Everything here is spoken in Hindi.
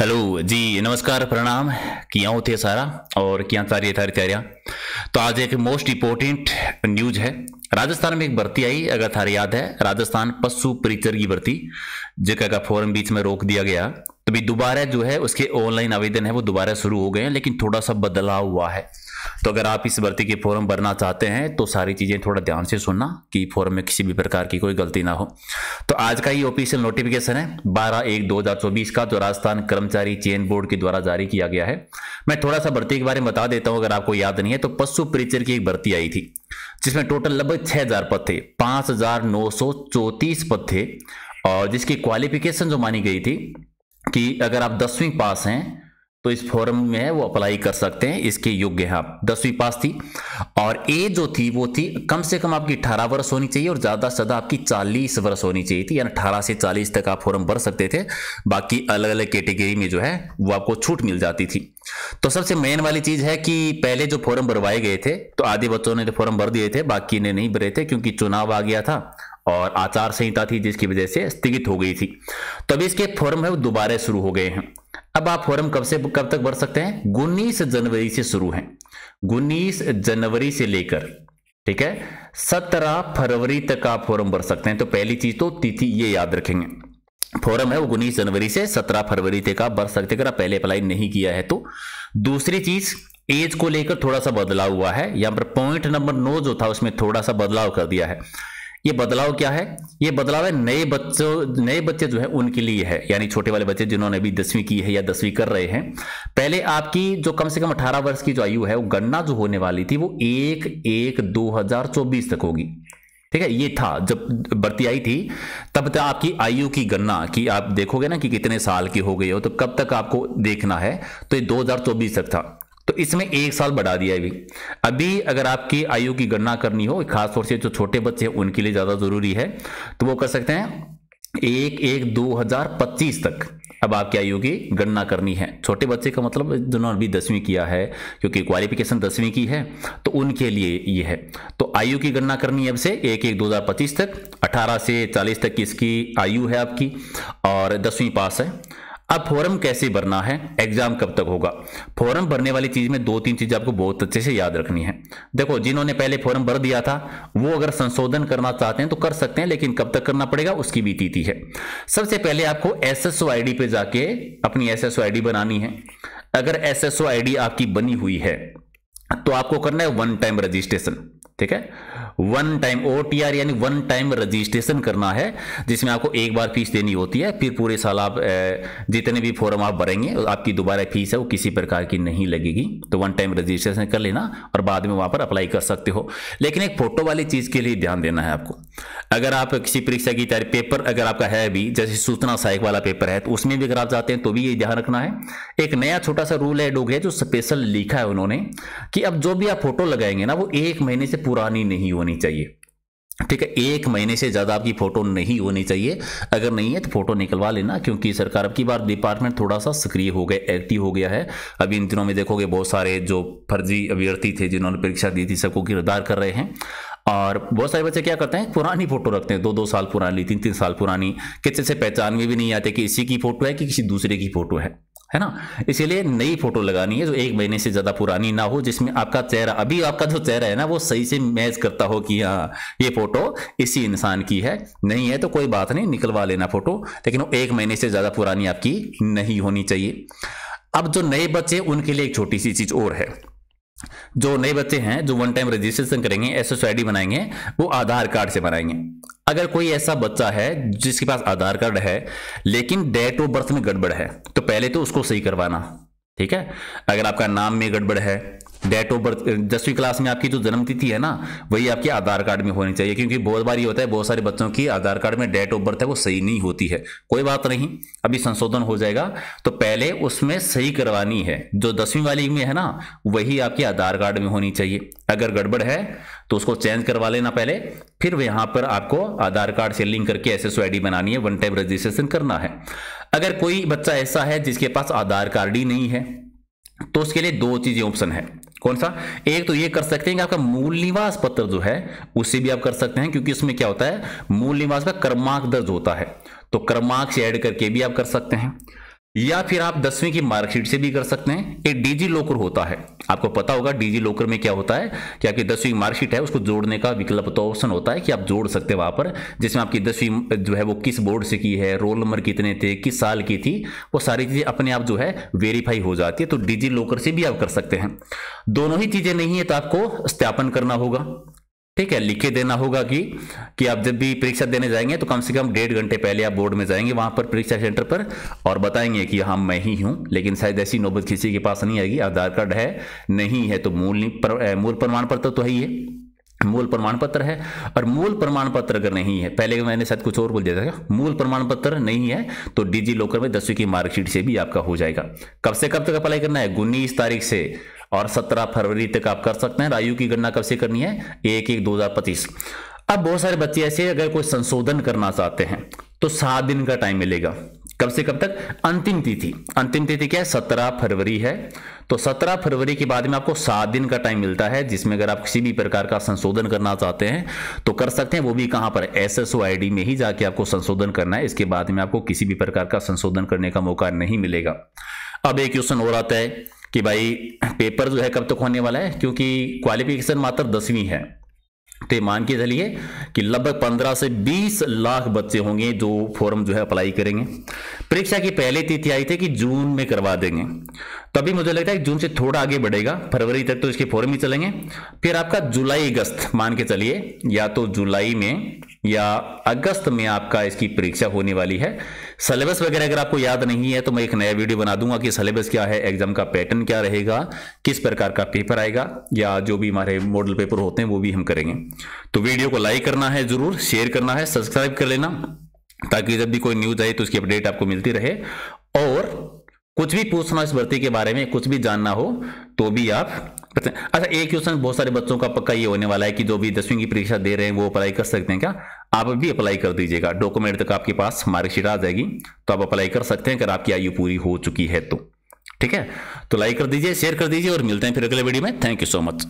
हेलो जी, नमस्कार, प्रणाम। किया होती है सारा और किया सारी थारी तैयारियां। तो आज एक मोस्ट इंपोर्टेंट न्यूज है। राजस्थान में एक भर्ती आई, अगर थारी याद है, राजस्थान पशु परिचर की भर्ती, जिसका का फॉर्म बीच में रोक दिया गया। तो भी दोबारा जो है उसके ऑनलाइन आवेदन है वो दोबारा शुरू हो गए हैं, लेकिन थोड़ा सा बदलाव हुआ है। तो अगर आप इस भर्ती के फॉर्म भरना चाहते हैं तो सारी चीजें थोड़ा ध्यान से सुनना कि फॉर्म में किसी भी प्रकार की कोई गलती ना हो। तो आज का ये ऑफिशियल नोटिफिकेशन है 12/1/2024 का, जो राजस्थान कर्मचारी चयन बोर्ड के द्वारा जारी किया गया है। मैं थोड़ा सा भर्ती के बारे में बता देता हूं, अगर आपको याद नहीं है। तो पशु परिचर की एक भर्ती आई थी जिसमें टोटल लगभग 6000 पद थे, 5934 पद थे, और जिसकी क्वालिफिकेशन जो मानी गई थी कि अगर आप 10वीं पास हैं तो इस फॉर्म में वो अप्लाई कर सकते हैं, इसके योग्य हैं आप। 10वीं पास थी और एज जो थी वो थी कम से कम आपकी 18 वर्ष होनी चाहिए और ज्यादा से ज्यादा आपकी 40 वर्ष होनी चाहिए थी, यानी 18 से 40 तक आप फॉर्म भर सकते थे। बाकी अलग अलग कैटेगरी में जो है वो आपको छूट मिल जाती थी। तो सबसे मेन वाली चीज है कि पहले जो फॉर्म भरवाए गए थे तो आधे बच्चों ने तो फॉर्म भर दिए थे, बाकी ने नहीं भरे थे, क्योंकि चुनाव आ गया था और आचार संहिता थी जिसकी वजह से स्थगित हो गई थी। तो अभी इसके फॉर्म है वो दोबारा शुरू हो गए हैं। अब आप फॉर्म कब से कब तक भर सकते हैं? 19 जनवरी से शुरू है, 19 जनवरी से लेकर, ठीक है, 17 फरवरी तक आप फॉर्म भर सकते हैं। तो पहली चीज तो तिथि ये याद रखेंगे, फॉर्म है वो 19 जनवरी से 17 फरवरी तक आप भर सकते हैं, अगर आप पहले अप्लाई नहीं किया है तो। दूसरी चीज, एज को लेकर थोड़ा सा बदलाव हुआ है। यहां पर पॉइंट नंबर 9 जो था उसमें थोड़ा सा बदलाव कर दिया है। ये बदलाव क्या है? ये बदलाव है नए बच्चे जो है उनके लिए है, यानी छोटे वाले बच्चे जिन्होंने अभी 10वीं की है या 10वीं कर रहे हैं। पहले आपकी जो कम से कम 18 वर्ष की जो आयु है वो गणना जो होने वाली थी वो 1/1/2024 तक होगी, ठीक है। ये था जब भर्ती आई थी तब तक आपकी आयु की गणना की, आप देखोगे ना कि कितने साल के हो गए हो तो कब तक आपको देखना है, तो ये 2024 तक था। तो इसमें 1 साल बढ़ा दिया है अभी अगर आपकी आयु की गणना करनी हो, खासतौर से जो छोटे बच्चे हैं उनके लिए ज्यादा जरूरी है, तो वो कर सकते हैं 1/1/2025 तक। अब आपकी आयु की गणना करनी है। छोटे बच्चे का मतलब जिन्होंने अभी 10वीं किया है, क्योंकि क्वालिफिकेशन 10वीं की है, तो उनके लिए ये है। तो आयु की गणना करनी है अब से 1/1/2025 तक। 18 से 40 तक की इसकी आयु है आपकी और 10वीं पास है। अब फॉर्म कैसे भरना है, एग्जाम कब तक होगा? फॉर्म भरने वाली चीज में 2-3 चीजें आपको बहुत अच्छे से याद रखनी है। देखो, जिन्होंने पहले फॉर्म भर दिया था वो अगर संशोधन करना चाहते हैं तो कर सकते हैं, लेकिन कब तक करना पड़ेगा उसकी भी तिथि है। सबसे पहले आपको एसएसओ आईडी पे जाके अपनी एसएसओ आईडी बनानी है। अगर एसएसओ आईडी आपकी बनी हुई है तो आपको करना है 1 टाइम रजिस्ट्रेशन, ठीक है। 1 टाइम OTR यानी 1 टाइम रजिस्ट्रेशन करना है, जिसमें आपको एक बार फीस देनी होती है, फिर पूरे साल आप जितने भी फॉर्म आप भरेंगे आपकी दोबारा फीस है वो किसी प्रकार की नहीं लगेगी। तो 1 टाइम रजिस्ट्रेशन कर लेना और बाद में वहां पर अप्लाई कर सकते हो। लेकिन एक फोटो वाली चीज के लिए ध्यान देना है आपको। अगर आप किसी परीक्षा की तैयारी, पेपर अगर आपका है भी, जैसे सूचना सहायक वाला पेपर है, तो उसमें भी अगर आप जाते हैं तो भी ये ध्यान रखना है। एक नया छोटा सा रूल ऐड हो गया जो स्पेशल लिखा है उन्होंने कि अब जो भी आप फोटो लगाएंगे ना वो 1 महीने से पुरानी नहीं होनी चाहिए, ठीक है। 1 महीने से ज्यादा आपकी फोटो नहीं होनी चाहिए। अगर नहीं है तो फोटो निकलवा लेना, क्योंकि सरकार अब की बार डिपार्टमेंट थोड़ा सा सक्रिय हो गया, एक्टिव हो गया है। अभी इन दिनों में देखोगे बहुत सारे जो फर्जी अभ्यर्थी थे जिन्होंने परीक्षा दी थी सबको गिरफ्तार कर रहे हैं। और बहुत सारे बच्चे क्या करते हैं, पुरानी फोटो रखते हैं, 2-2 साल पुरानी, 3-3 साल पुरानी, किसी से पहचान में भी नहीं आते कि इसी की फोटो है कि किसी दूसरे की फोटो है ना। इसीलिए नई फोटो लगानी है जो 1 महीने से ज्यादा पुरानी ना हो, जिसमें आपका चेहरा, अभी आपका जो चेहरा है ना वो सही से मैच करता हो कि हाँ ये फोटो इसी इंसान की है। नहीं है तो कोई बात नहीं, निकलवा लेना फोटो, लेकिन वो 1 महीने से ज्यादा पुरानी आपकी नहीं होनी चाहिए। अब जो नए बच्चे उनके लिए एक छोटी सी चीज और है। जो नए बच्चे हैं जो 1 टाइम रजिस्ट्रेशन करेंगे, एसएसओ आईडी बनाएंगे, वो आधार कार्ड से बनाएंगे। अगर कोई ऐसा बच्चा है जिसके पास आधार कार्ड है लेकिन डेट ऑफ बर्थ में गड़बड़ है, तो पहले तो उसको सही करवाना, ठीक है। अगर आपका नाम में गड़बड़ है, डेट ऑफ बर्थ 10वीं क्लास में आपकी जो जन्म तिथि है ना वही आपके आधार कार्ड में होनी चाहिए, क्योंकि बहुत बार ये होता है बहुत सारे बच्चों की आधार कार्ड में डेट ऑफ बर्थ है वो सही नहीं होती है। कोई बात नहीं, अभी संशोधन हो जाएगा, तो पहले उसमें सही करवानी है। जो 10वीं वाली में है ना वही आपके आधार कार्ड में होनी चाहिए। अगर गड़बड़ है तो उसको चेंज करवा लेना पहले, फिर यहां पर आपको आधार कार्ड से लिंक करके एसएसओ आईडी बनानी है, 1 टाइम रजिस्ट्रेशन करना है। अगर कोई बच्चा ऐसा है जिसके पास आधार कार्ड ही नहीं है तो उसके लिए 2 चीजें ऑप्शन है। कौन सा? एक तो ये कर सकते हैं कि आपका मूल निवास पत्र जो है उससे भी आप कर सकते हैं, क्योंकि उसमें क्या होता है, मूल निवास का क्रमांक दर्ज होता है, तो क्रमांक से ऐड करके भी आप कर सकते हैं। या फिर आप 10वीं की मार्कशीट से भी कर सकते हैं। एक डीजी लॉकर होता है, आपको पता होगा डीजी लॉकर में क्या होता है कि आपकी 10वीं मार्कशीट है उसको जोड़ने का विकल्प तो ऑप्शन होता है कि आप जोड़ सकते हैं वहां पर, जिसमें आपकी 10वीं जो है वो किस बोर्ड से की है, रोल नंबर कितने थे, किस साल की थी, वो सारी चीजें अपने आप जो है वेरीफाई हो जाती है। तो डीजी लॉकर से भी आप कर सकते हैं। दोनों ही चीजें नहीं है तो आपको सत्यापन करना होगा, ठीक है, लिख के देना होगा कि आप जब भी परीक्षा देने जाएंगे तो कम से कम 1.5 घंटे पहले आप बोर्ड में जाएंगे वहां पर परीक्षा सेंटर पर और बताएंगे कि हाँ मैं ही हूं। लेकिन शायद ऐसी नौबत किसी के पास नहीं आएगी, आधार कार्ड है नहीं है तो मूल प्रमाण पत्र तो है ही है, मूल प्रमाण पत्र है। और मूल प्रमाण पत्र अगर नहीं है, पहले मैंने शायद कुछ और बोल दिया था, मूल प्रमाण पत्र नहीं है तो डीजी लॉकर में 10वीं की मार्कशीट से भी आपका हो जाएगा। कब से कब तक अप्लाई करना है? 19 तारीख से और 17 फरवरी तक आप कर सकते हैं। आयु की गणना कब से करनी है? 1/1/2025। अब बहुत सारे बच्चे ऐसे अगर कोई संशोधन करना चाहते हैं तो 7 दिन का टाइम मिलेगा। कब से कब तक? अंतिम तिथि क्या है? 17 फरवरी है। तो 17 फरवरी के बाद में आपको 7 दिन का टाइम मिलता है, जिसमें अगर आप किसी भी प्रकार का संशोधन करना चाहते हैं तो कर सकते हैं। वो भी कहां पर? SSO ID में ही जाके आपको संशोधन करना है। इसके बाद में आपको किसी भी प्रकार का संशोधन करने का मौका नहीं मिलेगा। अब एक क्वेश्चन और आता है कि भाई पेपर जो है कब तक होने वाला है, क्योंकि क्वालिफिकेशन मात्र 10वीं है तो मान के चलिए कि लगभग 15 से 20 लाख बच्चे होंगे जो फॉर्म जो है अप्लाई करेंगे। परीक्षा की पहली तिथि आई थी कि जून में करवा देंगे, तभी मुझे लगता है कि जून से थोड़ा आगे बढ़ेगा, फरवरी तक तो इसके फॉर्म ही चलेंगे। फिर आपका जुलाई अगस्त मान के चलिए, या तो जुलाई में या अगस्त में आपका इसकी परीक्षा होने वाली है। सिलेबस वगैरह अगर आपको याद नहीं है तो मैं एक नया वीडियो बना दूंगा कि सिलेबस क्या है, एग्जाम का पैटर्न क्या रहेगा, किस प्रकार का पेपर आएगा, या जो भी हमारे मॉडल पेपर होते हैं वो भी हम करेंगे। तो वीडियो को लाइक करना है, जरूर शेयर करना है, सब्सक्राइब कर लेना ताकि जब भी कोई न्यूज आए तो उसकी अपडेट आपको मिलती रहे। और कुछ भी पूछना इस भर्ती के बारे में, कुछ भी जानना हो तो भी आप अच्छा, एक क्वेश्चन बहुत सारे बच्चों का पक्का ये होने वाला है कि जो भी 10वीं की परीक्षा दे रहे हैं वो अप्लाई कर सकते हैं क्या? आप भी अप्लाई कर दीजिएगा, डॉक्यूमेंट तक आपके पास मार्कशीट आ जाएगी तो आप अप्लाई कर सकते हैं अगर आपकी आयु पूरी हो चुकी है तो। ठीक है, तो लाइक कर दीजिए, शेयर कर दीजिए और मिलते हैं फिर अगले वीडियो में। Thank you so much.